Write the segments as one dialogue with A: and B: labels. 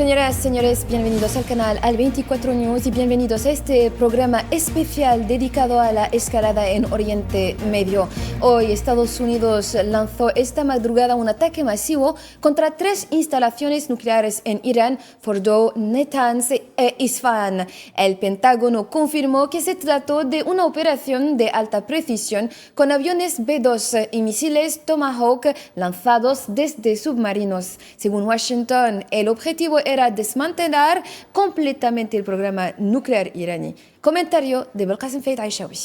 A: Señoras, señores, bienvenidos al canal Al 24 News y bienvenidos a este programa especial dedicado a la escalada en Oriente Medio. Hoy Estados Unidos lanzó esta madrugada un ataque masivo contra 3 instalaciones nucleares en Irán, Fordow, Natanz e Isfahan. El Pentágono confirmó que se trató de una operación de alta precisión con aviones B-2 y misiles Tomahawk lanzados desde submarinos. Según Washington, el objetivo era desmantelar completamente el programa nuclear iraní. Comentario de Belkacem Feit Aishawi.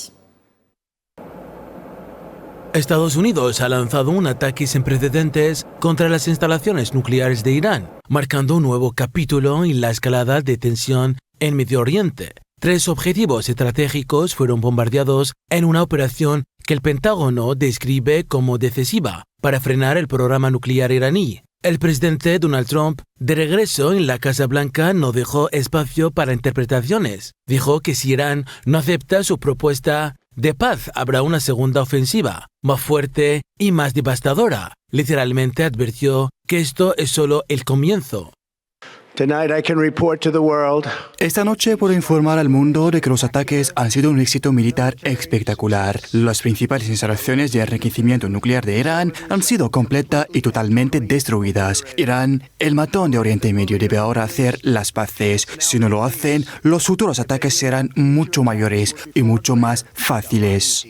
B: Estados Unidos ha lanzado un ataque sin precedentes contra las instalaciones nucleares de Irán, marcando un nuevo capítulo en la escalada de tensión en Medio Oriente. 3 objetivos estratégicos fueron bombardeados en una operación que el Pentágono describe como decisiva para frenar el programa nuclear iraní. El presidente Donald Trump, de regreso en la Casa Blanca, no dejó espacio para interpretaciones. Dijo que si Irán no acepta su propuesta de paz, habrá una segunda ofensiva, más fuerte y más devastadora. Literalmente advirtió que esto es solo el comienzo.
C: Esta noche puedo informar al mundo de que los ataques han sido un éxito militar espectacular. Las principales instalaciones de enriquecimiento nuclear de Irán han sido completa y totalmente destruidas. Irán, el matón de Oriente Medio, debe ahora hacer las paces. Si no lo hacen, los futuros ataques serán mucho mayores y mucho más fáciles.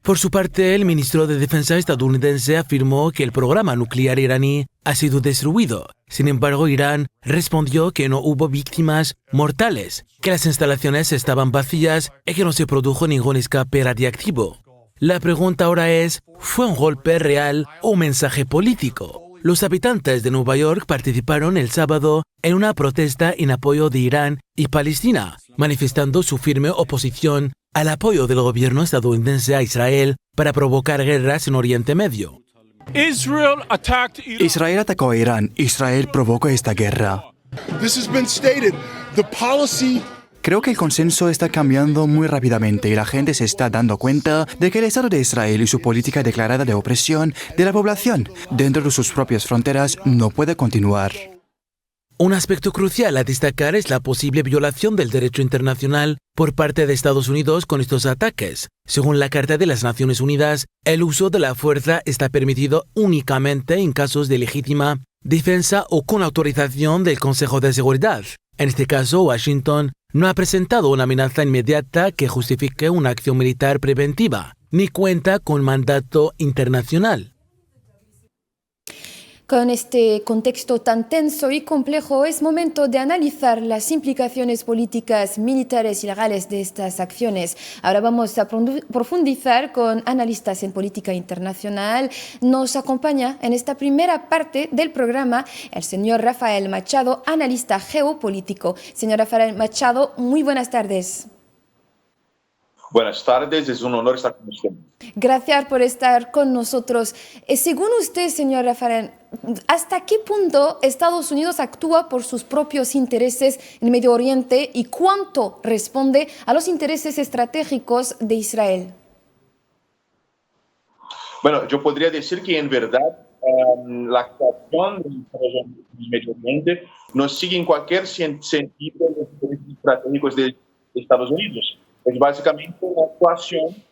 B: Por su parte, el ministro de Defensa estadounidense afirmó que el programa nuclear iraní ha sido destruido. Sin embargo, Irán respondió que no hubo víctimas mortales, que las instalaciones estaban vacías y que no se produjo ningún escape radiactivo. La pregunta ahora es, ¿fue un golpe real o un mensaje político? Los habitantes de Nueva York participaron el sábado en una protesta en apoyo de Irán y Palestina, manifestando su firme oposición al apoyo del gobierno estadounidense a Israel para provocar guerras en Oriente Medio.
C: Israel atacó a Irán. Israel provocó esta guerra. Creo que el consenso está cambiando muy rápidamente y la gente se está dando cuenta de que el Estado de Israel y su política declarada de opresión de la población dentro de sus propias fronteras no puede continuar.
B: Un aspecto crucial a destacar es la posible violación del derecho internacional por parte de Estados Unidos con estos ataques. Según la Carta de las Naciones Unidas, el uso de la fuerza está permitido únicamente en casos de legítima defensa o con autorización del Consejo de Seguridad. En este caso, Washington no ha presentado una amenaza inmediata que justifique una acción militar preventiva, ni cuenta con mandato internacional.
A: Con este contexto tan tenso y complejo, es momento de analizar las implicaciones políticas, militares y legales de estas acciones. Ahora vamos a profundizar con analistas en política internacional. Nos acompaña en esta primera parte del programa el señor Rafael Machado, analista geopolítico. Señor Rafael Machado, muy buenas tardes.
D: Buenas tardes, es un honor estar con usted.
A: Gracias por estar con nosotros. Según usted, señor Rafael, ¿hasta qué punto Estados Unidos actúa por sus propios intereses en Medio Oriente y cuánto responde a los intereses estratégicos de Israel?
D: Bueno, yo podría decir que en verdad la actuación de Estados Unidos en Medio Oriente no sigue en cualquier sentido los intereses estratégicos de Estados Unidos. Es básicamente una actuación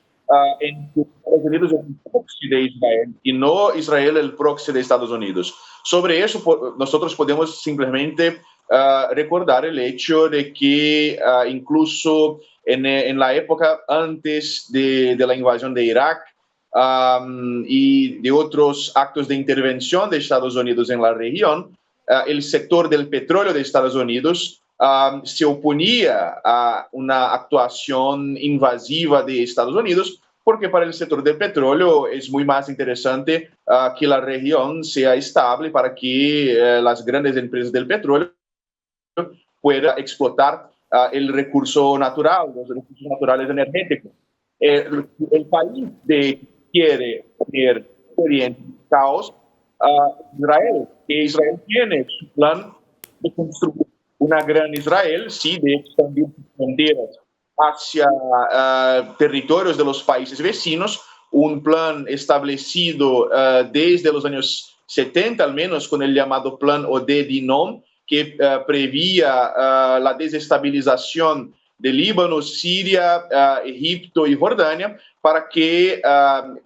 D: en que Estados Unidos es el proxy de Israel y no Israel el proxy de Estados Unidos. Sobre eso nosotros podemos simplemente recordar el hecho de que incluso en la época antes de la invasión de Irak y de otros actos de intervención de Estados Unidos en la región, el sector del petróleo de Estados Unidos se oponía a una actuación invasiva de Estados Unidos, porque para el sector del petróleo es muy más interesante que la región sea estable para que las grandes empresas del petróleo puedan explotar el recurso natural, los recursos naturales energéticos. El país que quiere poner Oriente en caos, Israel, que Israel tiene su plan de construir una gran Israel, sí, de expandir sus fronteras hacia territorios de los países vecinos, un plan establecido desde los años 70 al menos con el llamado Plan Oded-Inom, que prevía la desestabilización de Líbano, Siria, Egipto y Jordania, para que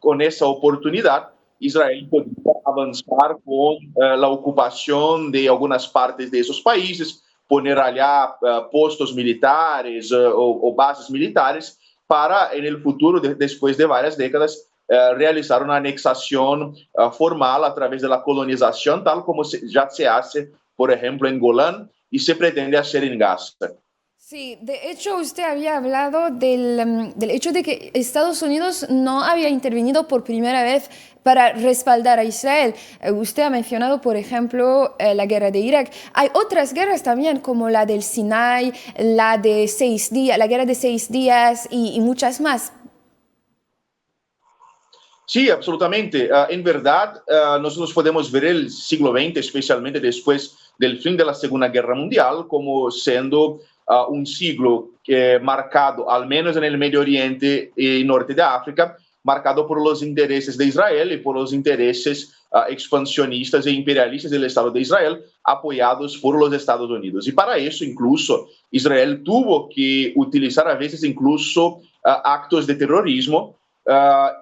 D: con esa oportunidad Israel podía avanzar con la ocupación de algunas partes de esos países, poner allá postos militares o bases militares para en el futuro, después de varias décadas, realizar una anexación formal a través de la colonización, tal como ya se hace, por ejemplo, en Golán y se pretende hacer en Gaza.
A: Sí, de hecho usted había hablado del hecho de que Estados Unidos no había intervenido por primera vez para respaldar a Israel. Usted ha mencionado, por ejemplo, la guerra de Irak. Hay otras guerras también, como la del Sinai, la de 6 días, la guerra de 6 días y muchas más.
D: Sí, absolutamente. En verdad, nosotros podemos ver el siglo XX, especialmente después del fin de la Segunda Guerra Mundial, como siendo un siglo marcado, al menos en el Medio Oriente y norte de África, marcado por los intereses de Israel y por los intereses expansionistas e imperialistas del Estado de Israel, apoyados por los Estados Unidos. Y para eso, incluso, Israel tuvo que utilizar a veces incluso actos de terrorismo,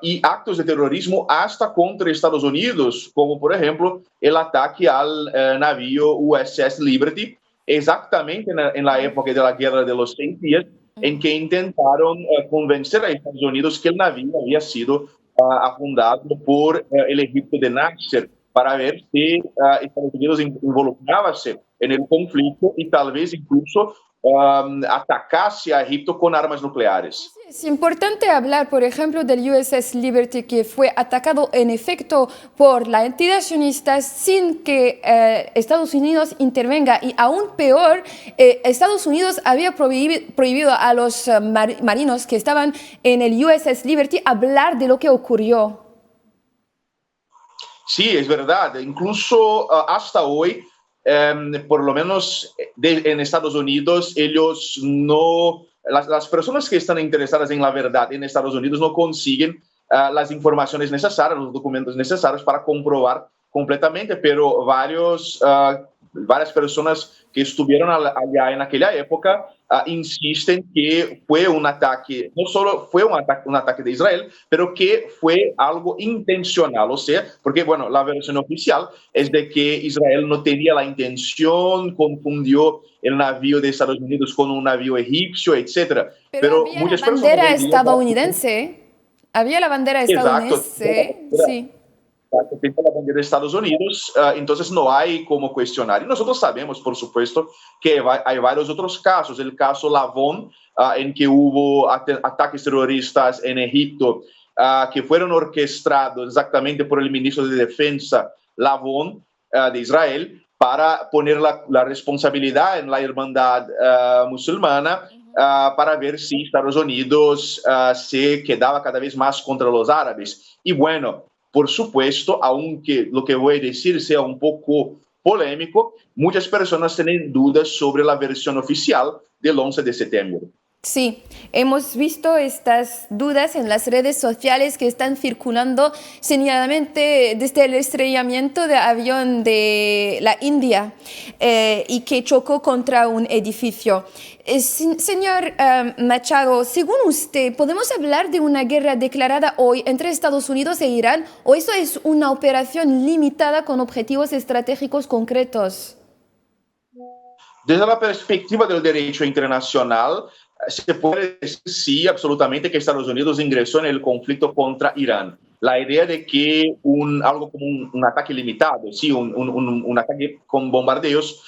D: y actos de terrorismo hasta contra Estados Unidos, como por ejemplo el ataque al navío USS Liberty, exactamente en la época de la Guerra de los 6 días, en que intentaron convencer a Estados Unidos que el navío había sido afundado por el Egipto de Nasser, para ver si Estados Unidos involucraba-se en el conflicto y tal vez incluso atacase a Egipto con armas nucleares.
A: Es importante hablar, por ejemplo, del USS Liberty, que fue atacado en efecto por la entidad sionista sin que Estados Unidos intervenga. Y aún peor, Estados Unidos había prohibido a los marinos que estaban en el USS Liberty hablar de lo que ocurrió.
D: Sí, es verdad. Incluso hasta hoy, por lo menos en Estados Unidos, ellos no... Las personas que están interesadas en la verdad en Estados Unidos no consiguen las informaciones necesarias, los documentos necesarios para comprobar completamente, pero varias personas que estuvieron allá en aquella época insisten que fue un ataque, no solo fue un ataque de Israel, pero que fue algo intencional, o sea, porque, bueno, la versión oficial es de que Israel no tenía la intención, confundió el navío de Estados Unidos con un navío egipcio, etc.
A: Pero había
D: muchas
A: la bandera
D: personas
A: estadounidense. Había la bandera estadounidense,
D: exacto,
A: sí.
D: que tenga la bandera de Estados Unidos, entonces no hay como cuestionar. Y nosotros sabemos, por supuesto, que hay varios otros casos. El caso Lavon, en que hubo ataques terroristas en Egipto, que fueron orquestados exactamente por el ministro de Defensa, Lavon, de Israel, para poner la responsabilidad en la hermandad musulmana, para ver si Estados Unidos se quedaba cada vez más contra los árabes. Y bueno, por supuesto, aunque lo que voy a decir sea un poco polémico, muchas personas tienen dudas sobre la versión oficial del 11 de septiembre.
A: Sí, hemos visto estas dudas en las redes sociales que están circulando señaladamente desde el estrellamiento de avión de la India y que chocó contra un edificio. Señor Machado, según usted, ¿podemos hablar de una guerra declarada hoy entre Estados Unidos e Irán o eso es una operación limitada con objetivos estratégicos concretos?
D: Desde la perspectiva del derecho internacional, se puede decir sí, absolutamente, que Estados Unidos ingresó en el conflicto contra Irán. La idea de que algo como un ataque limitado, sí, un ataque con bombardeos,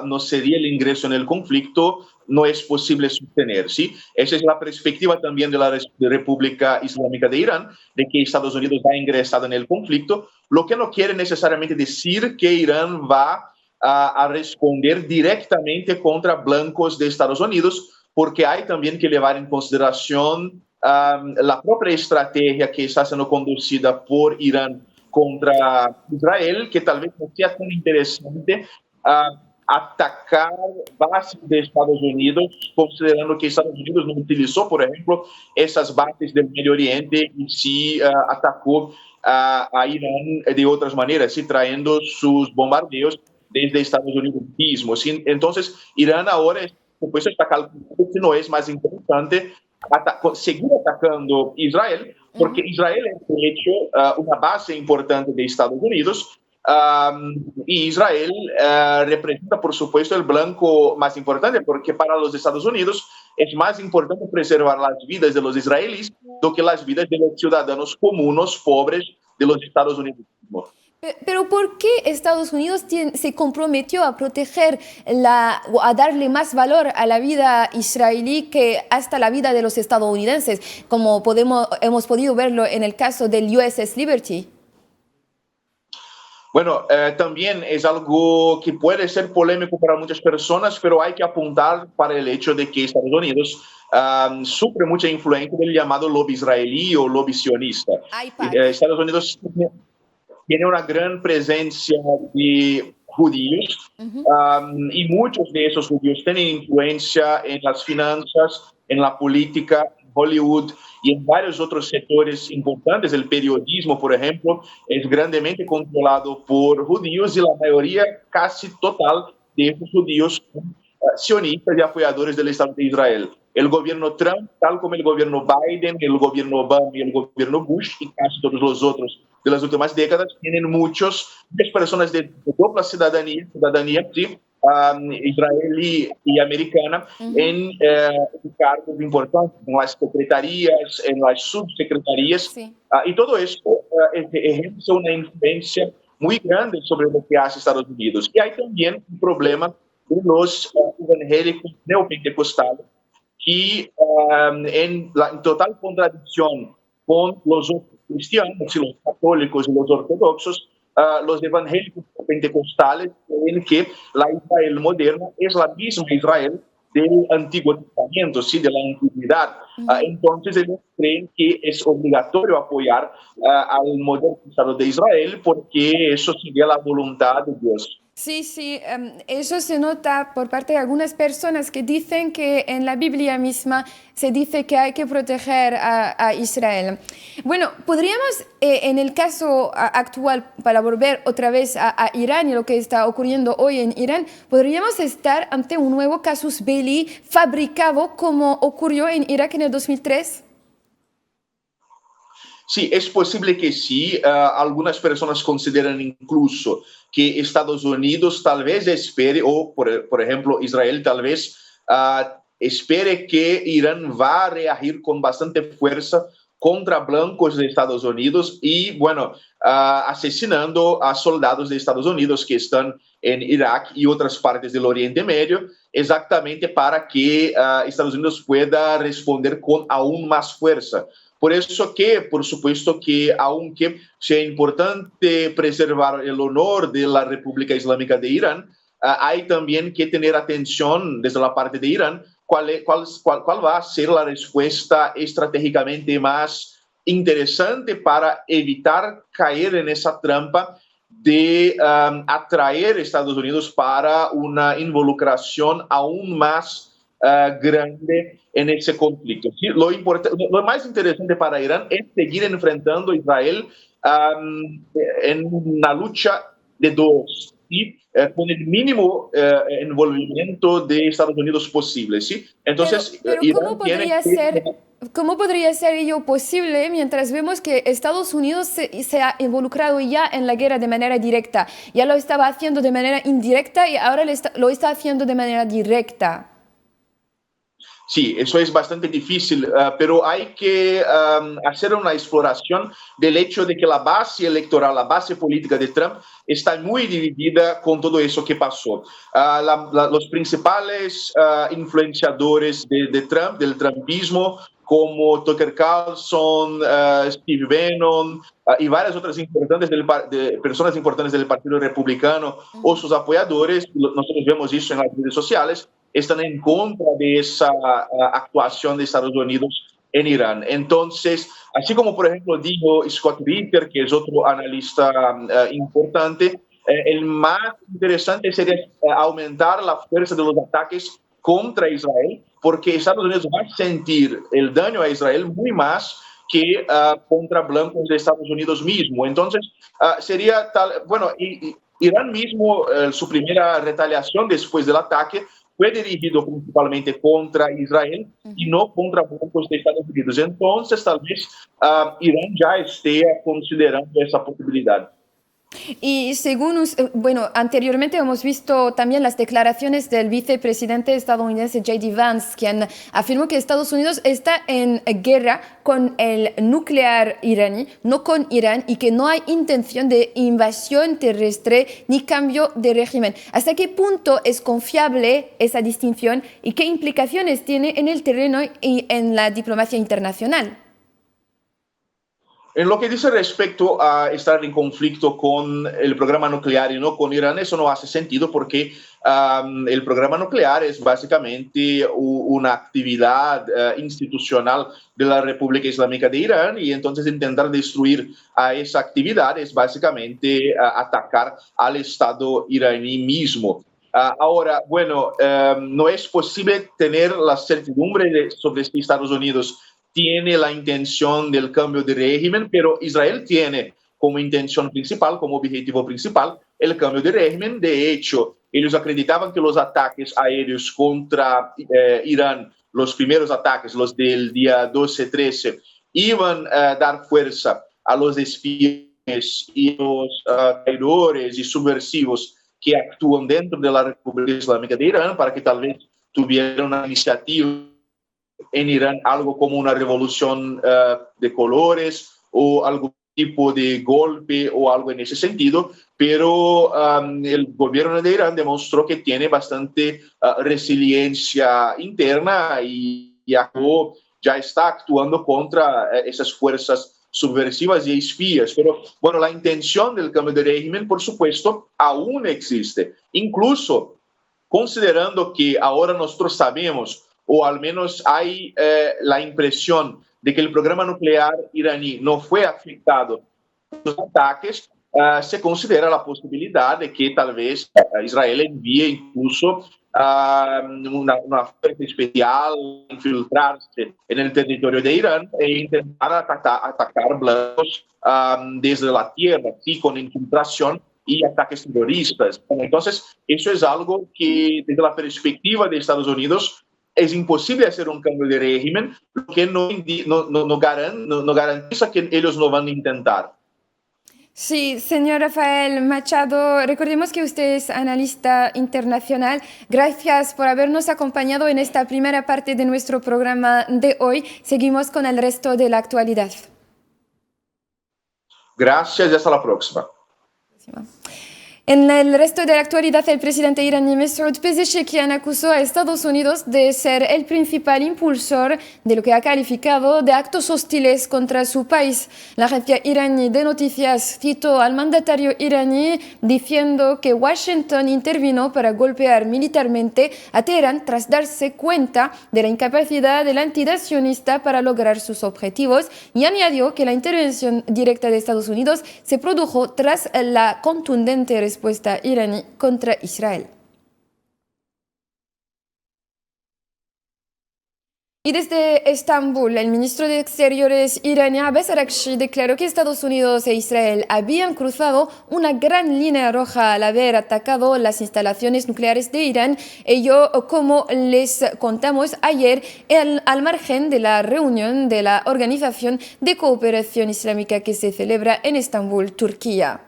D: no sería el ingreso en el conflicto, no es posible sostener, ¿sí? Esa es la perspectiva también de la República Islámica de Irán, de que Estados Unidos ha ingresado en el conflicto, lo que no quiere necesariamente decir que Irán va a responder directamente contra blancos de Estados Unidos, porque hay también que llevar en consideración la propia estrategia que está siendo conducida por Irán contra Israel, que tal vez no sea tan interesante atacar bases de Estados Unidos, considerando que Estados Unidos no utilizó, por ejemplo, esas bases del Medio Oriente y sí atacó a Irán de otras maneras, sí, trayendo sus bombardeos desde Estados Unidos mismo. ¿Sí? Entonces, Irán ahora, por supuesto, está calculando si no es más interesante seguir atacando Israel, porque Israel es, de hecho, una base importante de Estados Unidos. Y Israel representa, por supuesto, el blanco más importante, porque para los Estados Unidos es más importante preservar las vidas de los israelíes do que las vidas de los ciudadanos comunes, pobres de los Estados Unidos mismos.
A: Pero ¿por qué Estados Unidos se comprometió a proteger, a darle más valor a la vida israelí que hasta la vida de los estadounidenses, como hemos podido verlo en el caso del USS Liberty?
D: Bueno, también es algo que puede ser polémico para muchas personas, pero hay que apuntar para el hecho de que Estados Unidos sufre mucha influencia del llamado lobby israelí o lobby sionista. Estados Unidos tiene una gran presencia de judíos y muchos de esos judíos tienen influencia en las finanzas, en la política, en Hollywood y en varios otros sectores importantes. El periodismo, por ejemplo, es grandemente controlado por judíos y la mayoría casi total de esos judíos son sionistas y apoyadores del Estado de Israel. El gobierno Trump, tal como el gobierno Biden, el gobierno Obama y el gobierno Bush y casi todos los otros de las últimas décadas, tienen muchas personas de doble ciudadanía, ¿sí? Israelí y americana, en cargos importantes, en las secretarías, en las subsecretarías, sí. Y todo esto ejerce una influencia muy grande sobre lo que hace Estados Unidos. Y hay también un problema de los evangélicos neopentecostales, que en total contradicción con los cristianos y los católicos y los ortodoxos, los evangélicos pentecostales creen que la Israel moderna es la misma Israel del Antiguo Testamento, ¿sí? De la antigüedad. Entonces ellos creen que es obligatorio apoyar al moderno Estado de Israel porque eso sigue la voluntad de Dios.
A: Sí, sí, eso se nota por parte de algunas personas que dicen que en la Biblia misma se dice que hay que proteger a Israel. Bueno, podríamos, en el caso actual, para volver otra vez a Irán y lo que está ocurriendo hoy en Irán, podríamos estar ante un nuevo casus belli fabricado como ocurrió en Irak en el 2003.
D: Sí, es posible que sí. Algunas personas consideran incluso que Estados Unidos tal vez espere, o por ejemplo Israel tal vez espere que Irán va a reagir con bastante fuerza contra blancos de Estados Unidos y, bueno, asesinando a soldados de Estados Unidos que están en Irak y otras partes del Oriente Medio, exactamente para que Estados Unidos pueda responder con aún más fuerza. Por eso que, por supuesto que, aunque sea importante preservar el honor de la República Islámica de Irán, hay también que tener atención desde la parte de Irán cuál va a ser la respuesta estratégicamente más interesante para evitar caer en esa trampa de atraer a Estados Unidos para una involucración aún más grande en ese conflicto. ¿Sí? Lo más interesante para Irán es seguir enfrentando a Israel en una lucha de dos, ¿sí? Con el mínimo envolvimiento de Estados Unidos posible. ¿Sí? Entonces,
A: pero ¿cómo podría ser ello posible mientras vemos que Estados Unidos se ha involucrado ya en la guerra de manera directa? Ya lo estaba haciendo de manera indirecta y ahora lo está haciendo de manera directa.
D: Sí, eso es bastante difícil, pero hay que hacer una exploración del hecho de que la base electoral, la base política de Trump está muy dividida con todo eso que pasó. Los principales influenciadores de Trump, del trumpismo, como Tucker Carlson, Steve Bannon y varias otras personas importantes del Partido Republicano o sus apoyadores, nosotros vemos eso en las redes sociales, están en contra de esa actuación de Estados Unidos en Irán. Entonces, así como por ejemplo dijo Scott Ritter, que es otro analista importante, el más interesante sería aumentar la fuerza de los ataques contra Israel, porque Estados Unidos va a sentir el daño a Israel muy más que contra blancos de Estados Unidos mismo. Entonces, sería tal, bueno, y Irán mismo, su primera retaliación después del ataque fue dirigido principalmente contra Israel y no contra grupos de Estados Unidos. Entonces, tal vez Irán ya esté considerando esa posibilidad.
A: Y según, bueno, anteriormente hemos visto también las declaraciones del vicepresidente estadounidense J.D. Vance, quien afirmó que Estados Unidos está en guerra con el nuclear iraní, no con Irán, y que no hay intención de invasión terrestre ni cambio de régimen. ¿Hasta qué punto es confiable esa distinción y qué implicaciones tiene en el terreno y en la diplomacia internacional?
D: En lo que dice respecto a estar en conflicto con el programa nuclear y no con Irán, eso no hace sentido porque el programa nuclear es básicamente una actividad institucional de la República Islámica de Irán y entonces intentar destruir a esa actividad es básicamente atacar al Estado iraní mismo. Ahora, bueno, no es posible tener la certidumbre sobre si Estados Unidos tiene la intención del cambio de régimen, pero Israel tiene como intención principal, como objetivo principal, el cambio de régimen. De hecho, ellos acreditaban que los ataques aéreos contra Irán, los primeros ataques, los del día 12-13, iban a dar fuerza a los espías y los traidores y subversivos que actúan dentro de la República Islámica de Irán para que tal vez tuvieran una iniciativa en Irán, algo como una revolución de colores o algún tipo de golpe o algo en ese sentido, pero el gobierno de Irán demostró que tiene bastante resiliencia interna y ya está actuando contra esas fuerzas subversivas y espías. Pero bueno, la intención del cambio de régimen, por supuesto, aún existe. Incluso considerando que ahora nosotros sabemos, o al menos hay la impresión de que el programa nuclear iraní no fue afectado por los ataques, se considera la posibilidad de que tal vez Israel envíe incluso una fuerza especial, infiltrarse en el territorio de Irán e intentar atacar blancos desde la tierra, ¿sí? Con infiltración y ataques terroristas. Entonces, eso es algo que desde la perspectiva de Estados Unidos es imposible hacer un cambio de régimen, lo que no garantiza que ellos no van a intentar.
A: Sí, señor Rafael Machado, recordemos que usted es analista internacional. Gracias por habernos acompañado en esta primera parte de nuestro programa de hoy. Seguimos con el resto de la actualidad.
D: Gracias y hasta la próxima.
A: En el resto de la actualidad, el presidente iraní Masoud Pezeshkian acusó a Estados Unidos de ser el principal impulsor de lo que ha calificado de actos hostiles contra su país. La agencia iraní de noticias citó al mandatario iraní diciendo que Washington intervino para golpear militarmente a Teherán tras darse cuenta de la incapacidad de la entidad sionista para lograr sus objetivos, y añadió que la intervención directa de Estados Unidos se produjo tras la contundente respuesta iraní contra Israel. Y desde Estambul, el ministro de Exteriores iraní Abbas Araghchi declaró que Estados Unidos e Israel habían cruzado una gran línea roja al haber atacado las instalaciones nucleares de Irán, ello como les contamos ayer al margen de la reunión de la Organización de Cooperación Islámica que se celebra en Estambul, Turquía.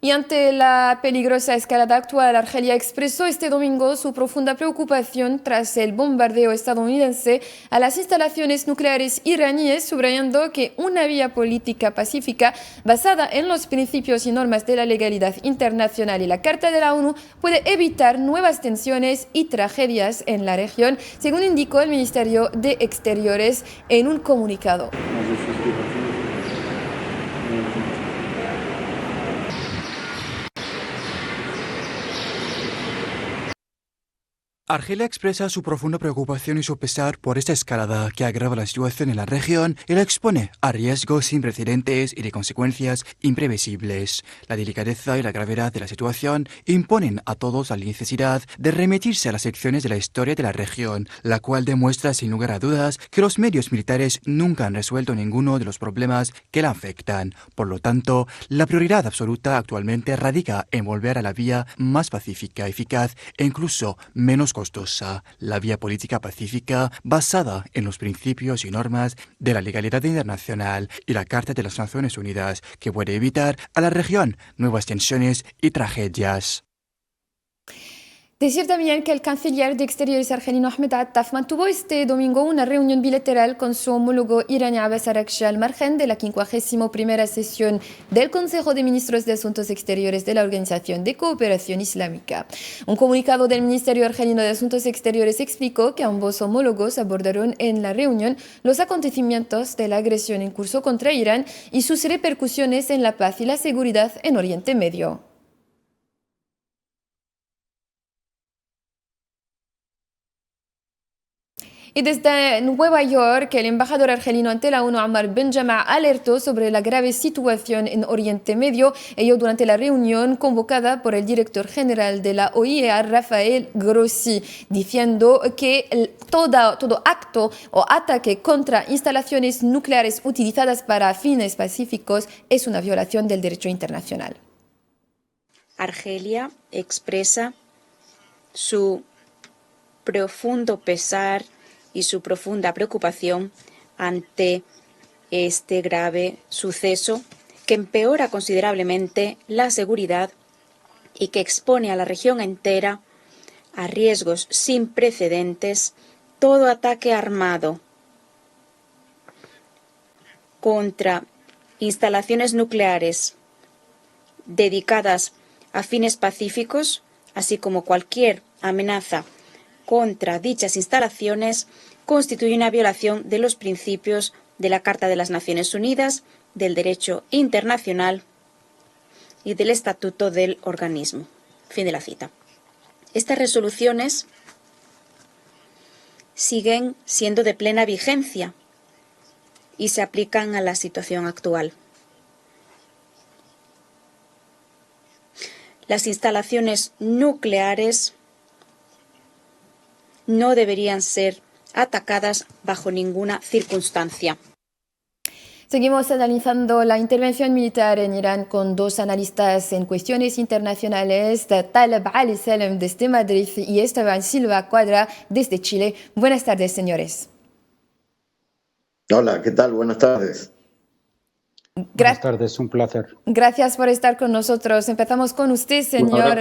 A: Y ante la peligrosa escalada actual, Argelia expresó este domingo su profunda preocupación tras el bombardeo estadounidense a las instalaciones nucleares iraníes, subrayando que una vía política pacífica basada en los principios y normas de la legalidad internacional y la Carta de la ONU puede evitar nuevas tensiones y tragedias en la región, según indicó el Ministerio de Exteriores en un comunicado.
C: Argelia expresa su profunda preocupación y su pesar por esta escalada que agrava la situación en la región y la expone a riesgos sin precedentes y de consecuencias imprevisibles. La delicadeza y la gravedad de la situación imponen a todos la necesidad de remitirse a las secciones de la historia de la región, la cual demuestra sin lugar a dudas que los medios militares nunca han resuelto ninguno de los problemas que la afectan. Por lo tanto, la prioridad absoluta actualmente radica en volver a la vía más pacífica, eficaz e incluso menos costosa, la vía política pacífica basada en los principios y normas de la legalidad internacional y la Carta de las Naciones Unidas, que puede evitar a la región nuevas tensiones y tragedias.
A: Decir también que el canciller de Exteriores argelino Ahmed Attaf mantuvo este domingo una reunión bilateral con su homólogo iraní Abbas Araghchi al margen de la 51ª sesión del Consejo de Ministros de Asuntos Exteriores de la Organización de Cooperación Islámica. Un comunicado del Ministerio argelino de Asuntos Exteriores explicó que ambos homólogos abordaron en la reunión los acontecimientos de la agresión en curso contra Irán y sus repercusiones en la paz y la seguridad en Oriente Medio. Y desde Nueva York, el embajador argelino ante la ONU, Ammar Benjama, alertó sobre la grave situación en Oriente Medio, ello durante la reunión convocada por el director general de la OIEA, Rafael Grossi, diciendo que todo acto o ataque contra instalaciones nucleares utilizadas para fines pacíficos es una violación del derecho internacional.
E: Argelia expresa su profundo pesar y su profunda preocupación ante este grave suceso que empeora considerablemente la seguridad y que expone a la región entera a riesgos sin precedentes. Todo ataque armado contra instalaciones nucleares dedicadas a fines pacíficos, así como cualquier amenaza contra dichas instalaciones, constituye una violación de los principios de la Carta de las Naciones Unidas, del derecho internacional y del estatuto del organismo. Fin de la cita. Estas resoluciones siguen siendo de plena vigencia y se aplican a la situación actual. Las instalaciones nucleares no deberían ser atacadas bajo ninguna circunstancia.
A: Seguimos analizando la intervención militar en Irán con dos analistas en cuestiones internacionales, Taleb Ali Salem desde Madrid y Esteban Silva Cuadra desde Chile. Buenas tardes, señores.
F: Hola, ¿qué tal? Buenas tardes.
G: Buenas tardes, un placer.
A: Gracias por estar con nosotros. Empezamos con usted, señor.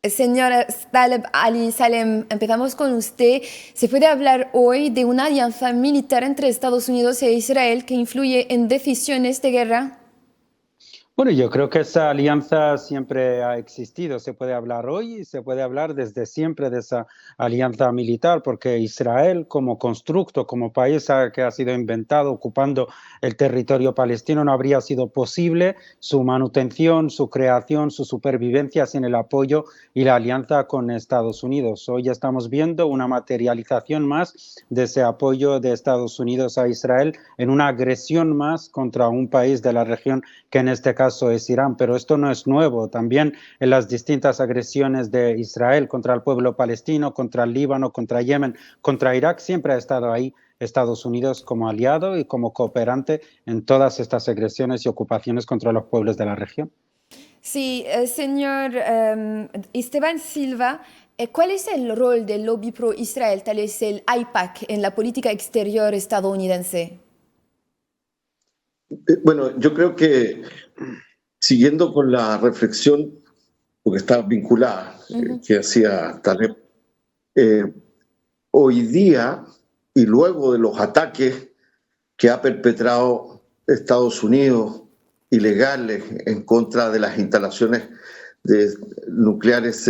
A: Señor Taleb Ali Salem, empezamos con usted. ¿Se puede hablar hoy de una alianza militar entre Estados Unidos e Israel que influye en decisiones de guerra?
G: Bueno, yo creo que esa alianza siempre ha existido. Se puede hablar hoy y se puede hablar desde siempre de esa alianza militar, porque Israel como constructo, como país que ha sido inventado ocupando el territorio palestino, no habría sido posible su manutención, su creación, su supervivencia sin el apoyo y la alianza con Estados Unidos. Hoy ya estamos viendo una materialización más de ese apoyo de Estados Unidos a Israel en una agresión más contra un país de la región que en este caso es Irán, pero esto no es nuevo. También en las distintas agresiones de Israel contra el pueblo palestino, contra el Líbano, contra Yemen, contra Irak, siempre ha estado ahí Estados Unidos como aliado y como cooperante en todas estas agresiones y ocupaciones contra los pueblos de la región.
A: Sí, señor Esteban Silva, ¿cuál es el rol del lobby pro-Israel, tal vez el AIPAC, en la política exterior estadounidense?
F: Bueno, yo creo que siguiendo con la reflexión, porque está vinculada, que hacía Taleb, hoy día y luego de los ataques que ha perpetrado Estados Unidos ilegales en contra de las instalaciones nucleares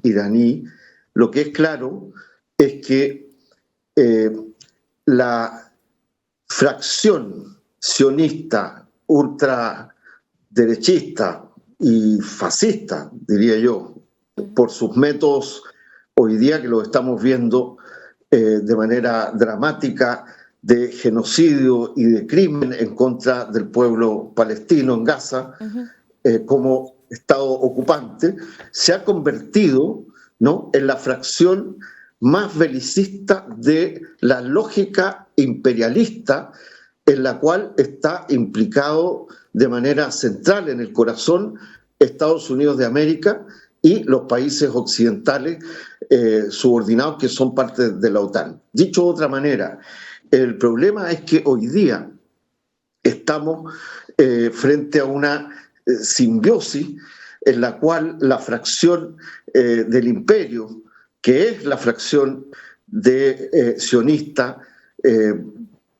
F: iraní, lo que es claro es que la fracción sionista, ultraderechista y fascista, diría yo, por sus métodos hoy día que lo estamos viendo de manera dramática, de genocidio y de crimen en contra del pueblo palestino en Gaza, como Estado ocupante, se ha convertido, ¿no?, en la fracción más belicista de la lógica imperialista en la cual está implicado de manera central en el corazón Estados Unidos de América y los países occidentales subordinados que son parte de la OTAN. Dicho de otra manera, el problema es que hoy día estamos frente a una simbiosis en la cual la fracción del imperio, que es la fracción de sionista,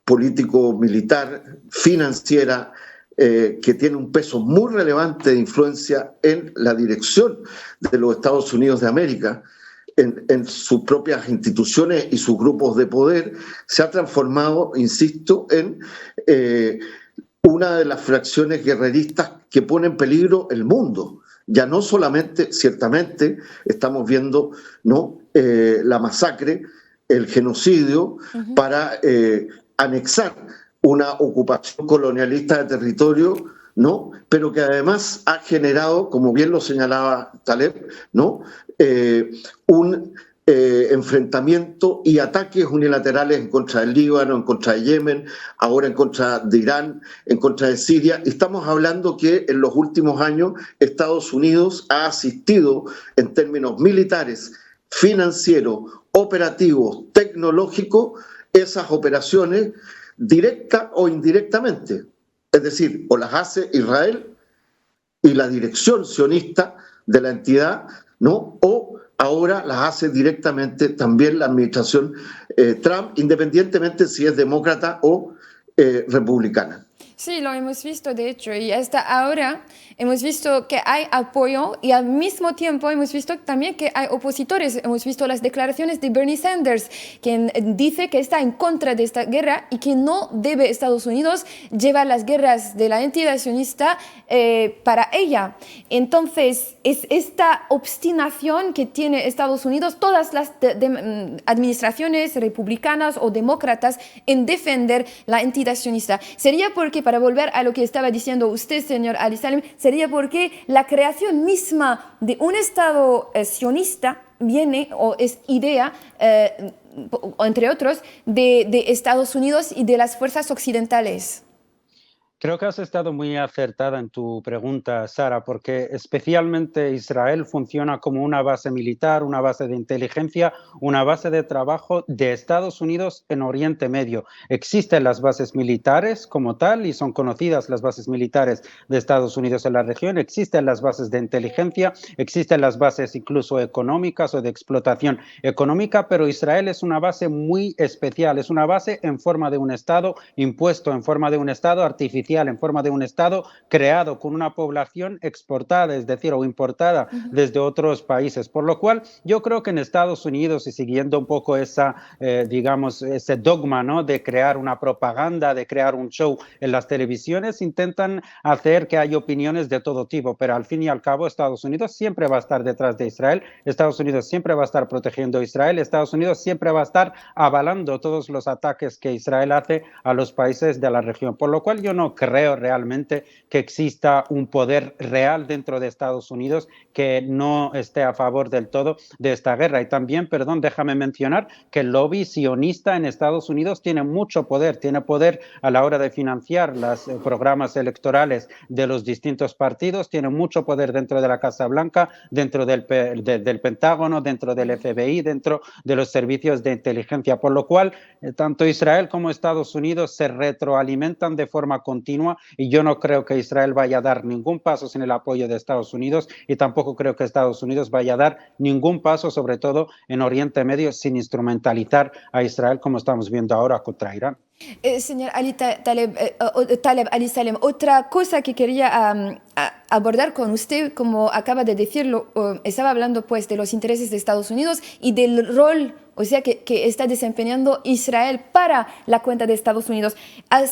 F: político-militar, financiera, que tiene un peso muy relevante de influencia en la dirección de los Estados Unidos de América, en sus propias instituciones y sus grupos de poder, se ha transformado, insisto, en una de las fracciones guerreristas que pone en peligro el mundo. Ya no solamente, ciertamente, estamos viendo, ¿no?, la masacre, el genocidio, para anexar una ocupación colonialista de territorio, ¿no?, pero que además ha generado, como bien lo señalaba Taleb, ¿no?, un enfrentamiento y ataques unilaterales en contra del Líbano, en contra de Yemen, ahora en contra de Irán, en contra de Siria. Y estamos hablando que en los últimos años Estados Unidos ha asistido en términos militares, financieros, operativos, tecnológicos, esas operaciones directa o indirectamente. Es decir, o las hace Israel y la dirección sionista de la entidad, ¿no?, o ahora las hace directamente también la administración Trump, independientemente si es demócrata o republicana.
A: Sí, lo hemos visto, de hecho, y hasta ahora hemos visto que hay apoyo y al mismo tiempo hemos visto también que hay opositores. Hemos visto las declaraciones de Bernie Sanders, quien dice que está en contra de esta guerra y que no debe Estados Unidos llevar las guerras de la entidad sionista para ella. Entonces, es esta obstinación que tiene Estados Unidos, todas las administraciones republicanas o demócratas, en defender la entidad sionista. Sería porque, para volver a lo que estaba diciendo usted, señor Ali Salim, sería porque la creación misma de un Estado sionista viene o es idea, entre otros, de Estados Unidos y de las fuerzas occidentales.
G: Creo que has estado muy acertada en tu pregunta, Sara, porque especialmente Israel funciona como una base militar, una base de inteligencia, una base de trabajo de Estados Unidos en Oriente Medio. Existen las bases militares como tal y son conocidas las bases militares de Estados Unidos en la región, existen las bases de inteligencia, existen las bases incluso económicas o de explotación económica, pero Israel es una base muy especial, es una base en forma de un Estado impuesto, en forma de un Estado artificial, en forma de un Estado creado con una población exportada, es decir, o importada desde otros países. Por lo cual, yo creo que en Estados Unidos, y siguiendo un poco esa, digamos, ese dogma, ¿no?, de crear una propaganda, de crear un show en las televisiones, intentan hacer que haya opiniones de todo tipo, pero al fin y al cabo Estados Unidos siempre va a estar detrás de Israel, Estados Unidos siempre va a estar protegiendo a Israel, Estados Unidos siempre va a estar avalando todos los ataques que Israel hace a los países de la región. Por lo cual yo no creo realmente que exista un poder real dentro de Estados Unidos que no esté a favor del todo de esta guerra. Y también, perdón, déjame mencionar que el lobby sionista en Estados Unidos tiene mucho poder, tiene poder a la hora de financiar los programas electorales de los distintos partidos, tiene mucho poder dentro de la Casa Blanca, dentro del Pentágono, dentro del FBI, dentro de los servicios de inteligencia, por lo cual tanto Israel como Estados Unidos se retroalimentan de forma continua y yo no creo que Israel vaya a dar ningún paso sin el apoyo de Estados Unidos y tampoco creo que Estados Unidos vaya a dar ningún paso, sobre todo en Oriente Medio, sin instrumentalizar a Israel como estamos viendo ahora contra Irán.
A: Señor Taleb Ali Salem, otra cosa que quería abordar con usted, como acaba de decirlo, estaba hablando pues de los intereses de Estados Unidos y del rol, o sea, que está desempeñando Israel para la cuenta de Estados Unidos.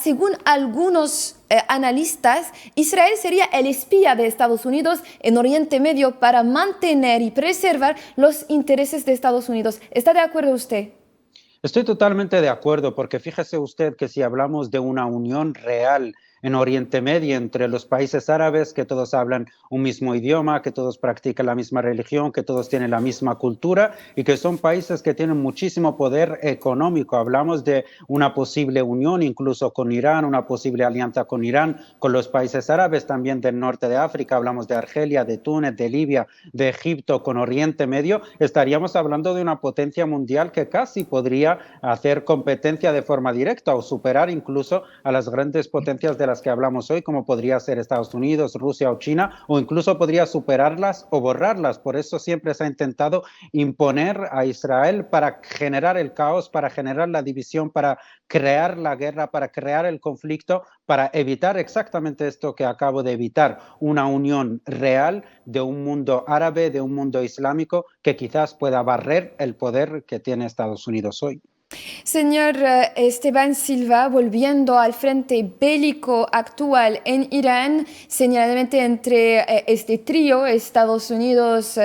A: Según algunos analistas, Israel sería el espía de Estados Unidos en Oriente Medio para mantener y preservar los intereses de Estados Unidos. ¿Está de acuerdo usted?
G: Estoy totalmente de acuerdo, porque fíjese usted que si hablamos de una unión real en Oriente Medio entre los países árabes, que todos hablan un mismo idioma, que todos practican la misma religión, que todos tienen la misma cultura y que son países que tienen muchísimo poder económico. Hablamos de una posible unión incluso con Irán, una posible alianza con Irán, con los países árabes también del norte de África. Hablamos de Argelia, de Túnez, de Libia, de Egipto, con Oriente Medio. Estaríamos hablando de una potencia mundial que casi podría hacer competencia de forma directa o superar incluso a las grandes potencias de las que hablamos hoy, como podría ser Estados Unidos, Rusia o China, o incluso podría superarlas o borrarlas. Por eso siempre se ha intentado imponer a Israel para generar el caos, para generar la división, para crear la guerra, para crear el conflicto, para evitar exactamente esto que acabo de evitar, una unión real de un mundo árabe, de un mundo islámico, que quizás pueda barrer el poder que tiene Estados Unidos hoy.
A: Señor Esteban Silva, volviendo al frente bélico actual en Irán, señaladamente entre este trío, Estados Unidos,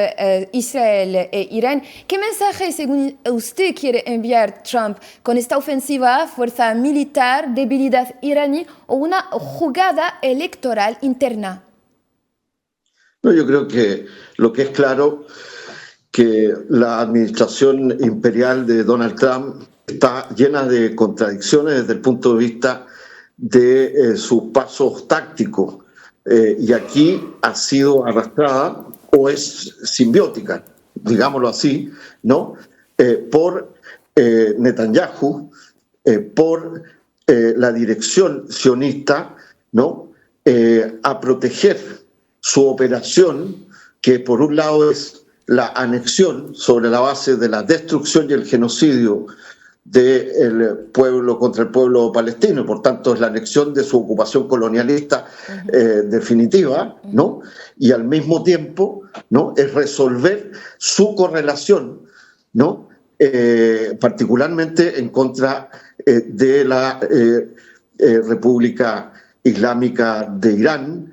A: Israel e Irán, ¿qué mensaje, según usted, quiere enviar Trump con esta ofensiva, fuerza militar, debilidad iraní o una jugada electoral interna?
F: No, yo creo que lo que es claro que la administración imperial de Donald Trump está llena de contradicciones desde el punto de vista de sus pasos tácticos y aquí ha sido arrastrada o es simbiótica, digámoslo así, ¿no? Por Netanyahu, por la dirección sionista, ¿no? A proteger su operación, que por un lado es la anexión sobre la base de la destrucción y el genocidio del pueblo contra el pueblo palestino, por tanto es la anexión de su ocupación colonialista definitiva, ¿no? Y al mismo tiempo, ¿no? Es resolver su correlación, ¿no? Particularmente en contra de la República Islámica de Irán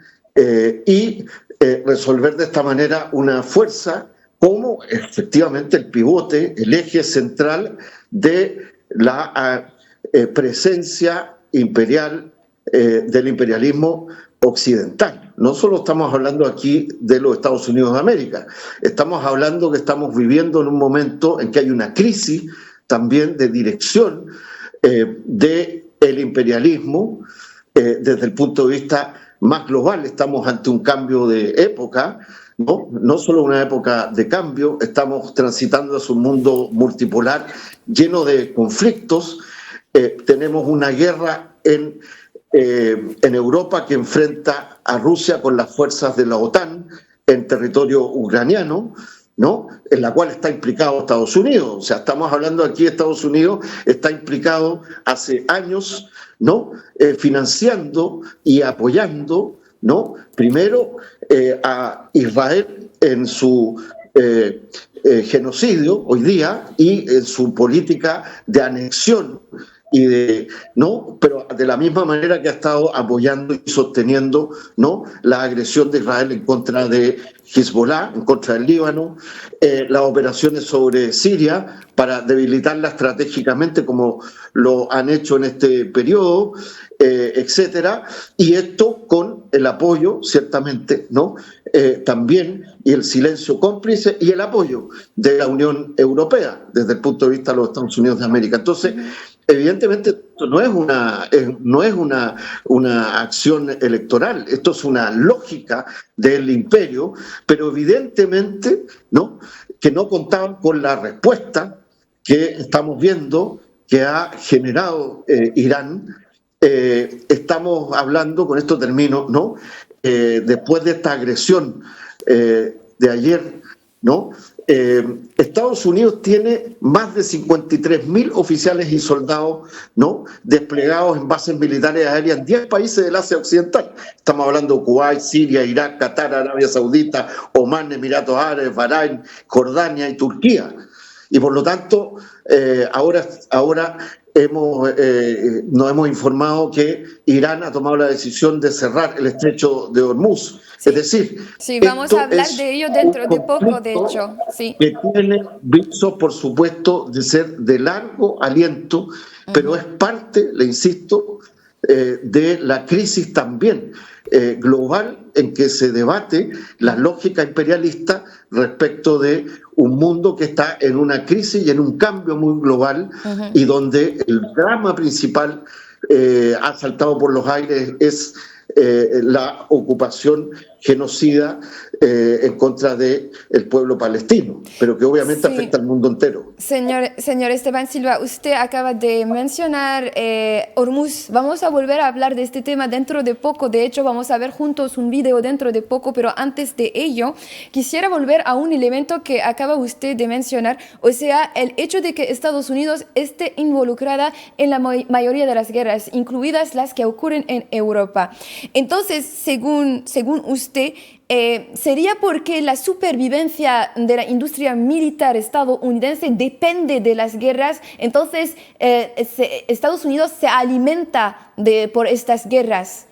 F: y resolver de esta manera una fuerza como efectivamente el pivote, el eje central de la presencia imperial del imperialismo occidental. No solo estamos hablando aquí de los Estados Unidos de América, estamos hablando que estamos viviendo en un momento en que hay una crisis también de dirección del imperialismo desde el punto de vista más global. Estamos ante un cambio de época, no solo una época de cambio, estamos transitando hacia un mundo multipolar lleno de conflictos. Tenemos una guerra en Europa que enfrenta a Rusia con las fuerzas de la OTAN en territorio ucraniano, ¿no? En la cual está implicado Estados Unidos. O sea, estamos hablando aquí de Estados Unidos, está implicado hace años, ¿no? Financiando y apoyando, ¿no? Primero a Israel en su genocidio hoy día y en su política de anexión y ¿no? Pero de la misma manera que ha estado apoyando y sosteniendo, ¿no? La agresión de Israel en contra de Hezbollah, en contra del Líbano, las operaciones sobre Siria para debilitarla estratégicamente como lo han hecho en este periodo, etcétera, y esto con el apoyo, ciertamente, ¿no? También, y el silencio cómplice y el apoyo de la Unión Europea desde el punto de vista de los Estados Unidos de América. Entonces, evidentemente, esto no es una acción electoral, esto es una lógica del imperio, pero evidentemente, ¿no? Que no contaban con la respuesta que estamos viendo que ha generado Irán. Estamos hablando, con esto termino, ¿no? Después de esta agresión de ayer, ¿no? Estados Unidos tiene más de 53.000 oficiales y soldados, ¿no?, desplegados en bases militares aéreas en 10 países del Asia Occidental. Estamos hablando de Kuwait, Siria, Irak, Qatar, Arabia Saudita, Omán, Emiratos Árabes, Bahrein, Jordania y Turquía. Y por lo tanto, ahora nos hemos informado que Irán ha tomado la decisión de cerrar el estrecho de Hormuz.
A: Sí.
F: Es decir,
A: sí, vamos a hablar de ello dentro de poco, de hecho. Sí.
F: Que tiene visos, por supuesto, de ser de largo aliento, pero es parte, le insisto, de la crisis también global en que se debate la lógica imperialista respecto de un mundo que está en una crisis y en un cambio muy global, y donde el drama principal ha saltado por los aires es la ocupación genocida en contra del pueblo palestino, pero que obviamente
A: sí.
F: afecta al mundo entero.
A: Señor Esteban Silva, usted acaba de mencionar Hormuz. Vamos a volver a hablar de este tema dentro de poco. De hecho, vamos a ver juntos un video dentro de poco, pero antes de ello, quisiera volver a un elemento que acaba usted de mencionar, o sea, el hecho de que Estados Unidos esté involucrada en la mayoría de las guerras, incluidas las que ocurren en Europa. Entonces, según usted, ¿sería porque la supervivencia de la industria militar estadounidense depende de las guerras? Entonces, Estados Unidos se alimenta por estas guerras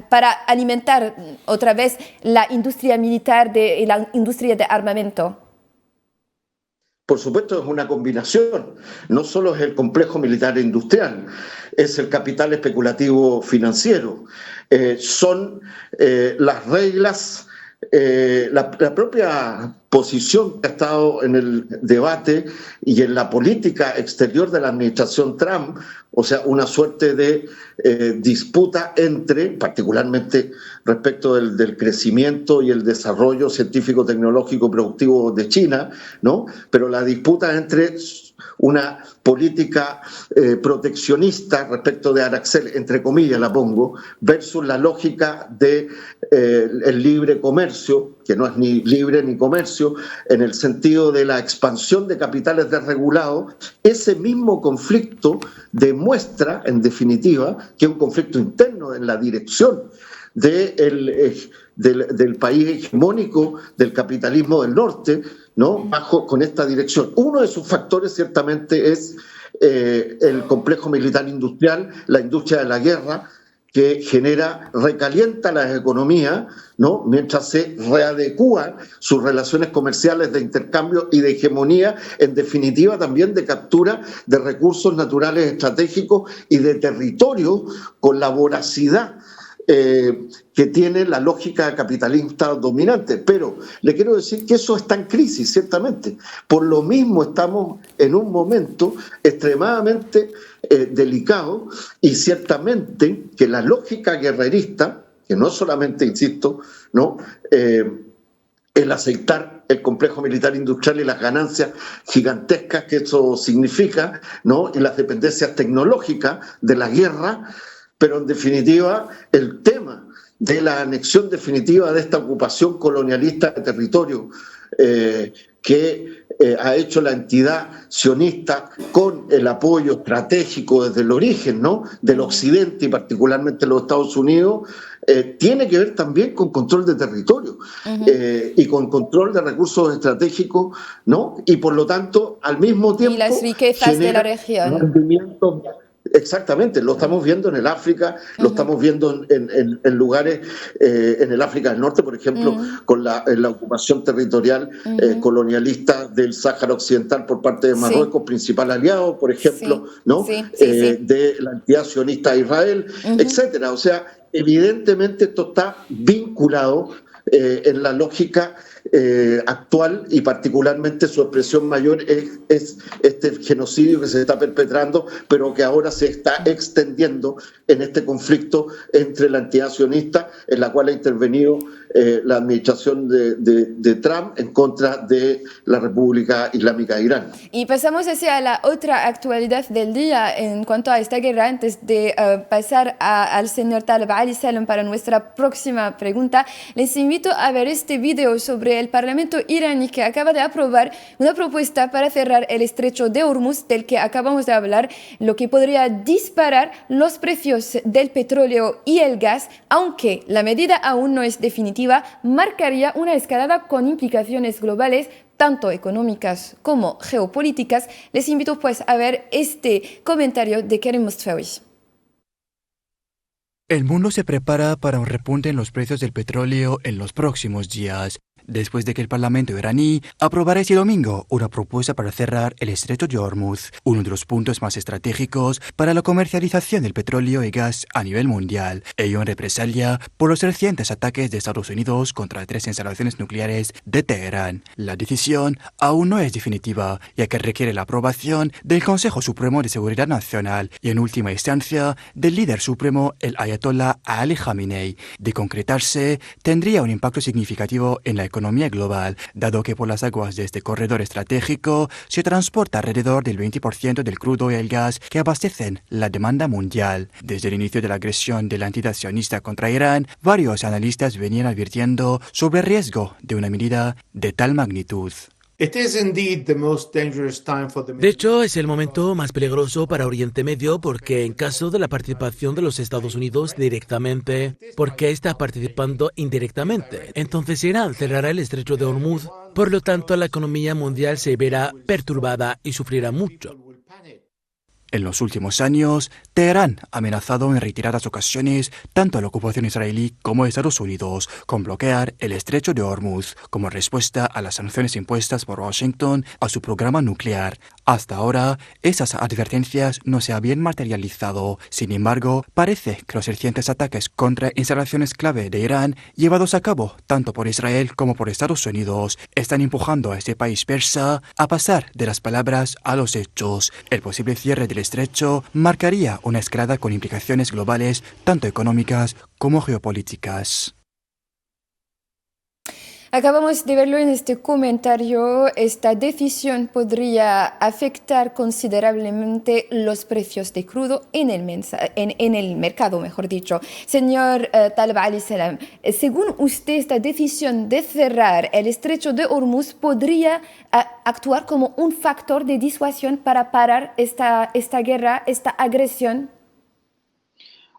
A: para alimentar otra vez la industria militar y la industria de armamento.
F: Por supuesto, es una combinación. No solo es el complejo militar e industrial, es el capital especulativo financiero. Son las reglas, la propia posición que ha estado en el debate y en la política exterior de la administración Trump, o sea, una suerte de disputa entre, particularmente respecto del crecimiento y el desarrollo científico, tecnológico, productivo de China, ¿no? Pero la disputa entre una política proteccionista respecto de arancel, entre comillas la pongo, versus la lógica de el libre comercio, que no es ni libre ni comercio, en el sentido de la expansión de capitales desregulados. Ese mismo conflicto demuestra, en definitiva, que es un conflicto interno en la dirección del país hegemónico del capitalismo del norte, ¿no?, con esta dirección. Uno de sus factores ciertamente es el complejo militar industrial, la industria de la guerra, que recalienta las economías, ¿no?, mientras se readecúan sus relaciones comerciales de intercambio y de hegemonía, en definitiva también de captura de recursos naturales estratégicos y de territorio con la voracidad que tiene la lógica capitalista dominante. Pero le quiero decir que eso está en crisis, ciertamente. Por lo mismo estamos en un momento extremadamente delicado, y ciertamente que la lógica guerrerista, que no solamente, insisto, ¿no?, el aceitar el complejo militar industrial y las ganancias gigantescas que eso significa, ¿no?, y las dependencias tecnológicas de la guerra, pero en definitiva el tema de la anexión definitiva de esta ocupación colonialista de territorio que ha hecho la entidad sionista con el apoyo estratégico desde el origen, ¿no?, del occidente y particularmente los Estados Unidos, tiene que ver también con control de territorio y con control de recursos estratégicos, ¿no?, y por lo tanto al mismo tiempo
A: y las riquezas de la región.
F: Exactamente, lo estamos viendo en el África, lo estamos viendo en lugares, en el África del Norte, por ejemplo, con la ocupación territorial colonialista del Sáhara Occidental por parte de Marruecos, principal aliado, por ejemplo, ¿no?, de la entidad sionista de Israel, etcétera. O sea, evidentemente esto está vinculado en la lógica actual, y particularmente su expresión mayor es este genocidio que se está perpetrando, pero que ahora se está extendiendo en este conflicto entre la entidad sionista, en la cual ha intervenido la administración de Trump en contra de la República Islámica de Irán.
A: Y pasamos hacia la otra actualidad del día en cuanto a esta guerra, antes de pasar al señor Taleb Ali Salem para nuestra próxima pregunta. Les invito a ver este video sobre sobre el Parlamento iraní, que acaba de aprobar una propuesta para cerrar el estrecho de Hormuz del que acabamos de hablar, lo que podría disparar los precios del petróleo y el gas. Aunque la medida aún no es definitiva, marcaría una escalada con implicaciones globales tanto económicas como geopolíticas. Les invito pues a ver este comentario de Kerem Mostfawi.
C: El mundo se prepara para un repunte en los precios del petróleo en los próximos días, después de que el Parlamento iraní aprobara este domingo una propuesta para cerrar el estrecho de Hormuz, uno de los puntos más estratégicos para la comercialización del petróleo y gas a nivel mundial, ello en represalia por los recientes ataques de Estados Unidos contra 3 instalaciones nucleares de Teherán. La decisión aún no es definitiva, ya que requiere la aprobación del Consejo Supremo de Seguridad Nacional y, en última instancia, del líder supremo, el Ayatollah Ali Khamenei. De concretarse, tendría un impacto significativo en la economía global, dado que por las aguas de este corredor estratégico se transporta alrededor del 20% del crudo y el gas que abastecen la demanda mundial. Desde el inicio de la agresión de la entidad sionista contra Irán, varios analistas venían advirtiendo sobre el riesgo de una medida de tal magnitud.
B: De hecho, es el momento más peligroso para Oriente Medio porque en caso de la participación de los Estados Unidos directamente, porque está participando indirectamente, entonces Irán cerrará el estrecho de Hormuz, por lo tanto la economía mundial se verá perturbada y sufrirá mucho.
C: En los últimos años, Teherán ha amenazado en reiteradas ocasiones tanto a la ocupación israelí como a Estados Unidos con bloquear el estrecho de Hormuz como respuesta a las sanciones impuestas por Washington a su programa nuclear. Hasta ahora, esas advertencias no se habían materializado. Sin embargo, parece que los recientes ataques contra instalaciones clave de Irán, llevados a cabo tanto por Israel como por Estados Unidos, están empujando a este país persa a pasar de las palabras a los hechos. El posible cierre del estrecho marcaría una escalada con implicaciones globales, tanto económicas como geopolíticas.
A: Acabamos de verlo en este comentario. Esta decisión podría afectar considerablemente los precios de crudo en el mercado, mejor dicho. Señor Taleb Ali-Salam, según usted, esta decisión de cerrar el estrecho de Hormuz podría actuar como un factor de disuasión para parar esta guerra, esta agresión.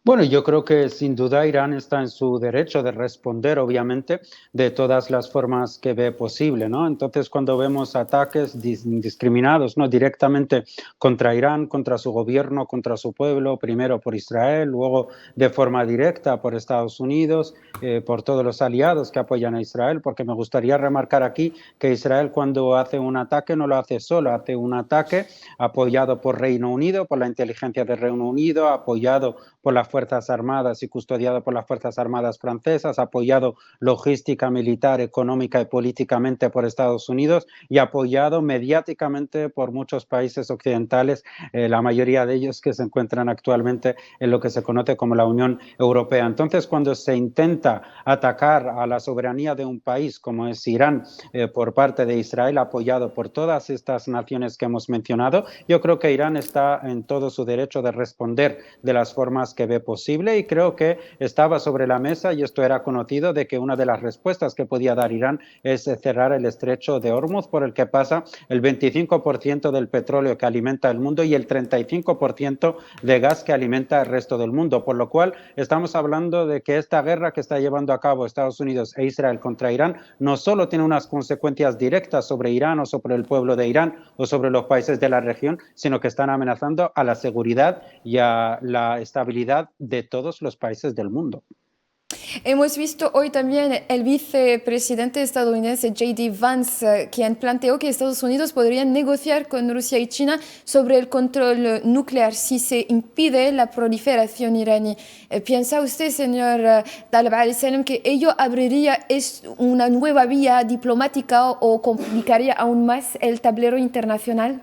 G: Bueno, yo creo que sin duda Irán está en su derecho de responder, obviamente, de todas las formas que ve posible, ¿no? Entonces, cuando vemos ataques indiscriminados, ¿no?, directamente contra Irán, contra su gobierno, contra su pueblo, primero por Israel, luego de forma directa por Estados Unidos, por todos los aliados que apoyan a Israel, porque me gustaría remarcar aquí que Israel, cuando hace un ataque, no lo hace solo, hace un ataque apoyado por Reino Unido, por la inteligencia del Reino Unido, apoyado por las Fuerzas Armadas y custodiado por las Fuerzas Armadas francesas, apoyado logística, militar, económica y políticamente por Estados Unidos y apoyado mediáticamente por muchos países occidentales, la mayoría de ellos que se encuentran actualmente en lo que se conoce como la Unión Europea. Entonces, cuando se intenta atacar a la soberanía de un país como es Irán por parte de Israel, apoyado por todas estas naciones que hemos mencionado, yo creo que Irán está en todo su derecho de responder de las formas que ve posible, y creo que estaba sobre la mesa, y esto era conocido, de que una de las respuestas que podía dar Irán es cerrar el estrecho de Hormuz, por el que pasa el 25% del petróleo que alimenta el mundo y el 35% de gas que alimenta el resto del mundo, por lo cual estamos hablando de que esta guerra que está llevando a cabo Estados Unidos e Israel contra Irán no solo tiene unas consecuencias directas sobre Irán o sobre el pueblo de Irán o sobre los países de la región, sino que están amenazando a la seguridad y a la estabilidad de todos los países del mundo.
A: Hemos visto hoy también el vicepresidente estadounidense J.D. Vance, quien planteó que Estados Unidos podría negociar con Rusia y China sobre el control nuclear si se impide la proliferación iraní. ¿Piensa usted, señor Taleb Ali-Salam, que ello abriría una nueva vía diplomática o complicaría aún más el tablero internacional?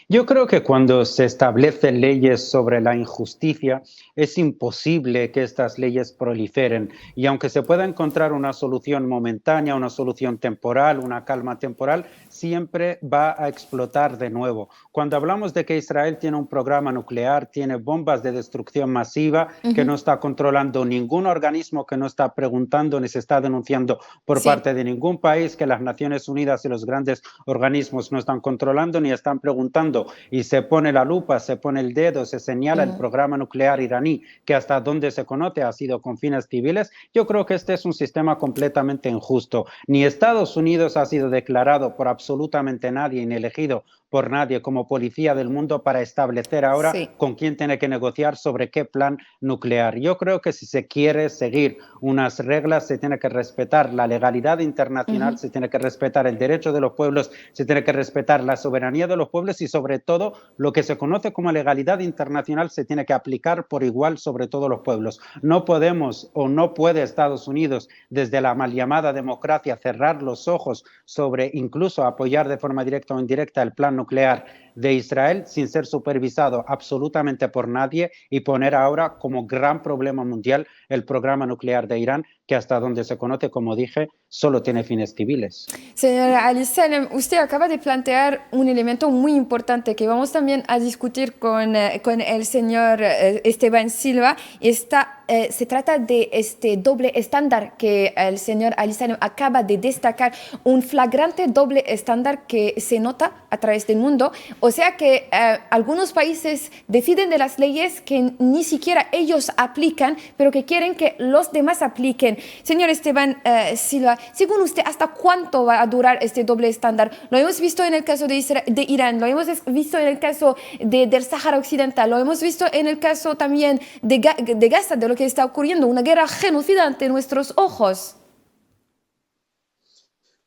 G: Yo creo que cuando se establecen leyes sobre la injusticia, es imposible que estas leyes proliferen. Y aunque se pueda encontrar una solución momentánea, una solución temporal, una calma temporal, siempre va a explotar de nuevo. Cuando hablamos de que Israel tiene un programa nuclear, tiene bombas de destrucción masiva, que no está controlando ningún organismo, que no está preguntando ni se está denunciando por parte de ningún país, que las Naciones Unidas y los grandes organismos no están controlando ni están preguntando, y se pone la lupa, se pone el dedo, se señala el programa nuclear iraní, que hasta donde se conoce ha sido con fines civiles. Yo creo que este es un sistema completamente injusto. Ni Estados Unidos ha sido declarado por absolutamente nadie, ni elegido por nadie como policía del mundo para establecer ahora con quién tiene que negociar sobre qué plan nuclear. Yo creo que si se quiere seguir unas reglas, se tiene que respetar la legalidad internacional, se tiene que respetar el derecho de los pueblos, se tiene que respetar la soberanía de los pueblos y sobre todo lo que se conoce como legalidad internacional se tiene que aplicar por igual sobre todos los pueblos. No podemos o no puede Estados Unidos desde la mal llamada democracia cerrar los ojos sobre incluso apoyar de forma directa o indirecta el plan nuclear de Israel sin ser supervisado absolutamente por nadie y poner ahora como gran problema mundial el programa nuclear de Irán, que hasta donde se conoce, como dije, solo tiene fines civiles.
A: Señora Ali Salem, usted acaba de plantear un elemento muy importante que vamos también a discutir con el señor Esteban Silva. Se trata de este doble estándar que el señor Ali Salem acaba de destacar, un flagrante doble estándar que se nota a través del mundo. O sea que algunos países deciden de las leyes que ni siquiera ellos aplican, pero que quieren que los demás apliquen. Señor Esteban Silva, según usted, ¿hasta cuánto va a durar este doble estándar? Lo hemos visto en el caso de Irán, lo hemos visto en el caso del Sáhara Occidental, lo hemos visto en el caso también de Gaza, de lo que está ocurriendo, una guerra genocida ante nuestros ojos.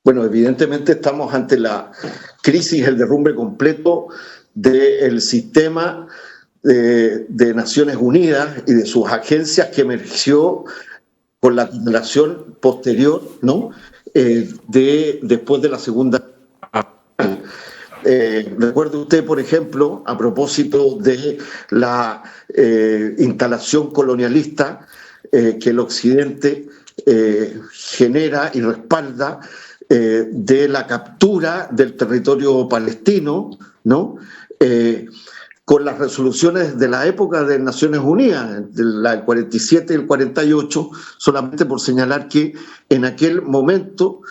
F: Bueno, evidentemente estamos ante la crisis, el derrumbe completo del sistema de Naciones Unidas y de sus agencias que emergió con la generación posterior, ¿no? Después de la Segunda. Recuerde usted, por ejemplo, a propósito de la instalación colonialista que el Occidente genera y respalda, de la captura del territorio palestino, ¿no? Con las resoluciones de la época de Naciones Unidas, del 47 y el 48, solamente por señalar que en aquel momento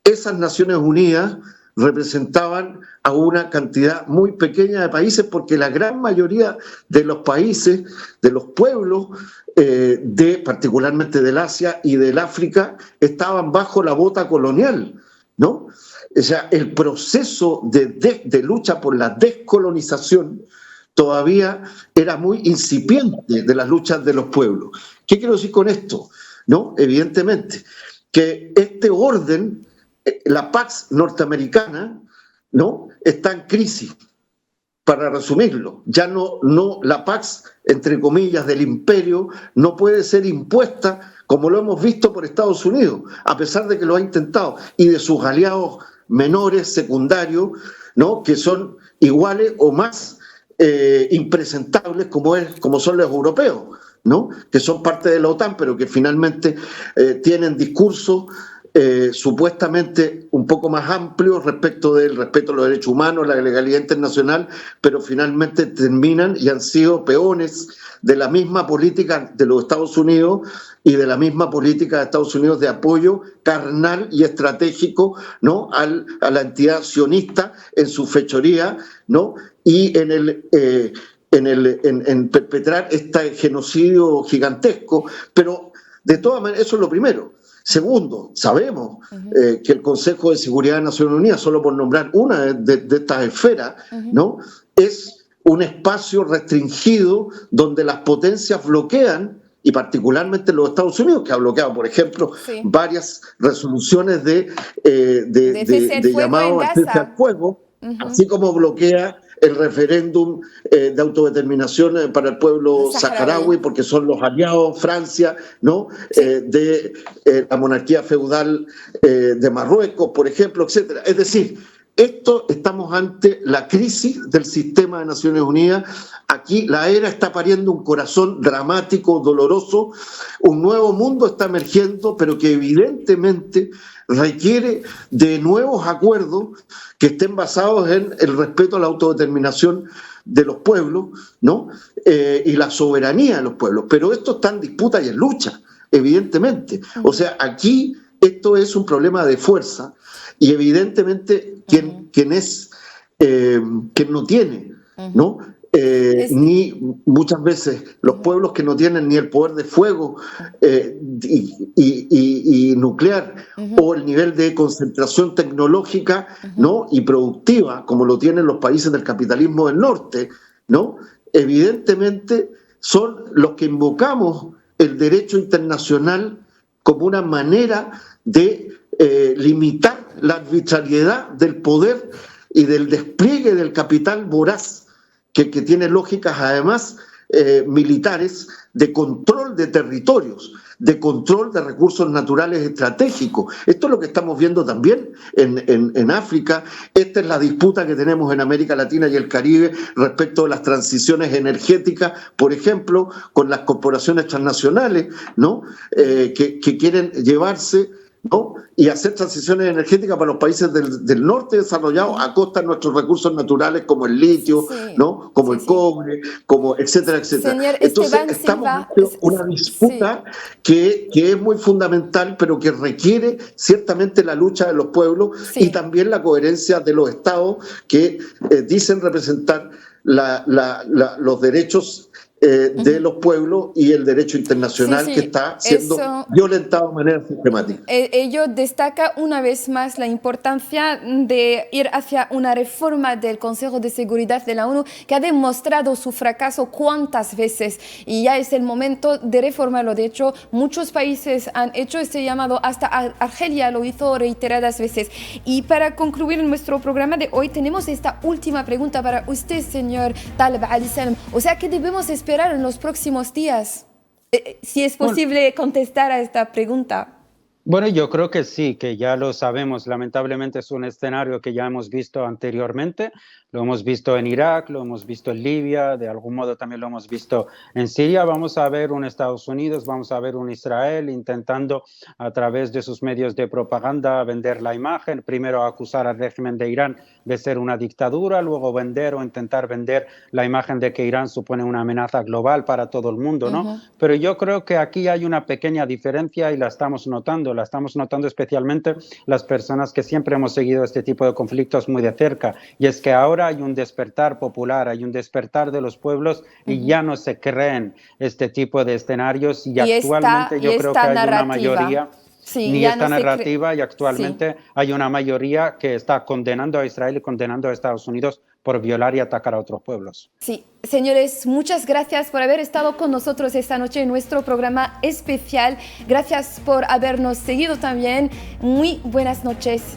F: esas Naciones Unidas representaban a una cantidad muy pequeña de países, porque la gran mayoría de los países, de los pueblos, particularmente del Asia y del África, estaban bajo la bota colonial, ¿no? O sea, el proceso de lucha por la descolonización todavía era muy incipiente de las luchas de los pueblos. ¿Qué quiero decir con esto? ¿No? Evidentemente, que este orden, la Pax norteamericana, ¿no?, está en crisis. Para resumirlo, ya no la Pax, entre comillas, del imperio no puede ser impuesta como lo hemos visto por Estados Unidos, a pesar de que lo ha intentado, y de sus aliados menores, secundarios, ¿no?, que son iguales o más impresentables como son los europeos, ¿no?, que son parte de la OTAN, pero que finalmente tienen discursos supuestamente un poco más amplios respecto del respeto a los derechos humanos, la legalidad internacional, pero finalmente terminan y han sido peones de la misma política de los Estados Unidos y de la misma política de Estados Unidos de apoyo carnal y estratégico, ¿no?, a la entidad sionista en su fechoría, ¿no?, y en perpetrar este genocidio gigantesco. Pero de todas maneras, eso es lo primero. Segundo, sabemos que el Consejo de Seguridad de Naciones Unidas, solo por nombrar una de estas esferas, ¿no?, es un espacio restringido donde las potencias bloquean, y particularmente los Estados Unidos, que ha bloqueado, por ejemplo, varias resoluciones de llamado a cese al fuego, así como bloquea el referéndum de autodeterminación para el pueblo saharaui, porque son los aliados, Francia, ¿no?, de la monarquía feudal de Marruecos, por ejemplo, etcétera. Es decir, estamos estamos ante la crisis del sistema de Naciones Unidas. Aquí la era está pariendo un corazón dramático, doloroso. Un nuevo mundo está emergiendo, pero que evidentemente requiere de nuevos acuerdos que estén basados en el respeto a la autodeterminación de los pueblos, ¿no? Y la soberanía de los pueblos. Pero esto está en disputa y en lucha, evidentemente. O sea, aquí esto es un problema de fuerza y evidentemente quien no tiene, ¿no? Ni muchas veces los pueblos que no tienen ni el poder de fuego y nuclear o el nivel de concentración tecnológica, ¿no? Y productiva como lo tienen los países del capitalismo del norte, ¿no? Evidentemente son los que invocamos el derecho internacional como una manera de limitar la arbitrariedad del poder y del despliegue del capital voraz que tiene lógicas además militares de control de territorios, de control de recursos naturales estratégicos. Esto es lo que estamos viendo también en África. Esta es la disputa que tenemos en América Latina y el Caribe respecto de las transiciones energéticas, por ejemplo, con las corporaciones transnacionales, ¿no? Que quieren llevarse, ¿no? Y hacer transiciones energéticas para los países del norte desarrollados a costa de nuestros recursos naturales como el litio, ¿no? Como el cobre, como etcétera, etcétera.
A: Señor
F: Entonces
A: Esteban
F: estamos
A: Silva,
F: en una disputa que es muy fundamental, pero que requiere ciertamente la lucha de los pueblos y también la coherencia de los estados que dicen representar los derechos de los pueblos y el derecho internacional que está siendo violentado de manera sistemática.
A: Ello destaca una vez más la importancia de ir hacia una reforma del Consejo de Seguridad de la ONU que ha demostrado su fracaso cuántas veces y ya es el momento de reformarlo. De hecho, muchos países han hecho este llamado, hasta Argelia lo hizo reiteradas veces. Y para concluir nuestro programa de hoy tenemos esta última pregunta para usted, señor Taleb Ali-Salem. O sea, ¿qué debemos esperar en los próximos días? Si es posible contestar a esta pregunta.
G: Bueno, yo creo que sí, que ya lo sabemos. Lamentablemente es un escenario que ya hemos visto anteriormente. Lo hemos visto en Irak, lo hemos visto en Libia, de algún modo también lo hemos visto en Siria. Vamos a ver un Estados Unidos, vamos a ver un Israel intentando a través de sus medios de propaganda vender la imagen, primero acusar al régimen de Irán de ser una dictadura, luego vender o intentar vender la imagen de que Irán supone una amenaza global para todo el mundo, ¿no? Pero yo creo que aquí hay una pequeña diferencia y la estamos notando especialmente las personas que siempre hemos seguido este tipo de conflictos muy de cerca, y es que ahora hay un despertar popular, hay un despertar de los pueblos y ya no se creen este tipo de escenarios y actualmente yo creo que hay una mayoría y actualmente hay una mayoría que está condenando a Israel y condenando a Estados Unidos por violar y atacar a otros pueblos.
A: Sí, señores, muchas gracias por haber estado con nosotros esta noche en nuestro programa especial. Gracias por habernos seguido también. Muy buenas noches.